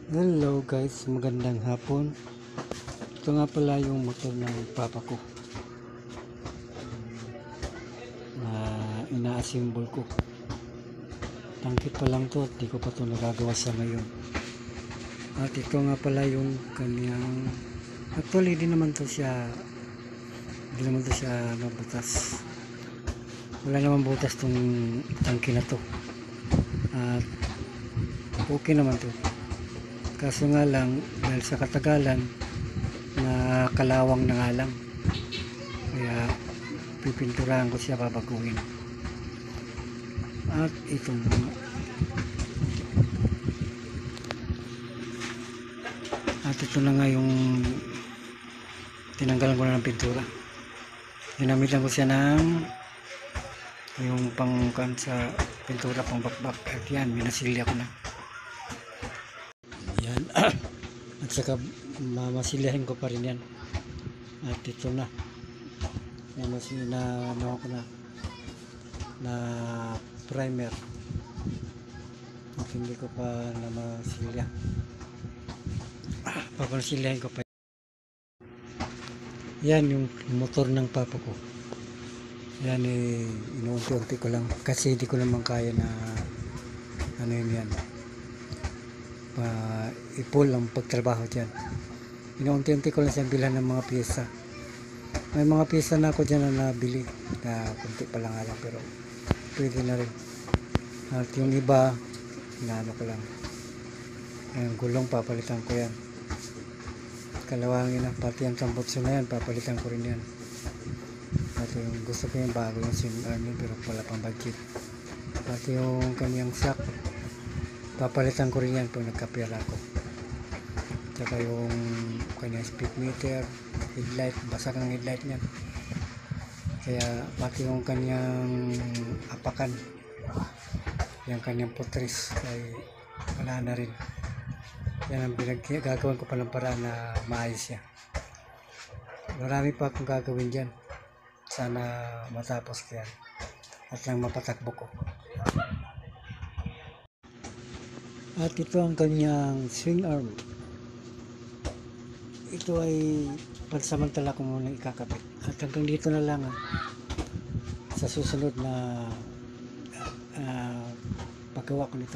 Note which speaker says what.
Speaker 1: Hello guys, magandang hapon. Ito nga pala yung motor ng papa ko na ina-assemble ko. Tangkit pa lang to at di ko pa ito nagagawa sa ngayon. At ito nga pala yung kanyang, actually di naman to siya butas. Wala naman butas tong tangki na to. At okay naman to. Kaso nga lang, dahil sa katagalan, na kalawang na nga lang. Kaya pipinturahan ko siya, babaguhin. At itong ito na nga yung tinanggalan ko na ng pintura. Ginamitan ko siya ng yung pangkan sa pintura, pang bakbak. At yan, minasilya ko na. Yan. At saka mamasilyahin ko pa rin yan. At ito na. Yan na na primer. At hindi ko pa na masilya. Papasilyahin ko pa. Yan yung motor ng papa ko. Yan inuunti-unti ko lang. Kasi hindi ko naman kaya na ano yan. I-pull ang pagtrabaho dyan. Inuunti-unti ko lang siyang bilhan ng mga pyesa. May mga pyesa na ako dyan na nabili na kunti pa lang alam, pero pwede na rin. At yung iba inaano ko lang, yung gulong papalitan ko yan, kalawangin na, pati yung tambutso na yan papalitan ko rin yan. At yung gusto ko yung bago yung swing arm pero wala pang budget. Pati yung kanyang shock papalitan ko rin yan pag nagkapira ko. Tsaka yung kanyang speed meter, headlight, basak ng headlight niyan. Kaya pati yung kanyang apakan, yung kanyang putris ay wala na rin. Yan ang gagawin ko palang paraan na maayos siya. Marami pa akong gagawin dyan. Sana matapos ko yan at lang mapatakbo ko. At ito ang kanyang swing arm. Ito ay pansamantala ko muna ikakabit. At hanggang dito na lang sa susunod na paggawa ko nito.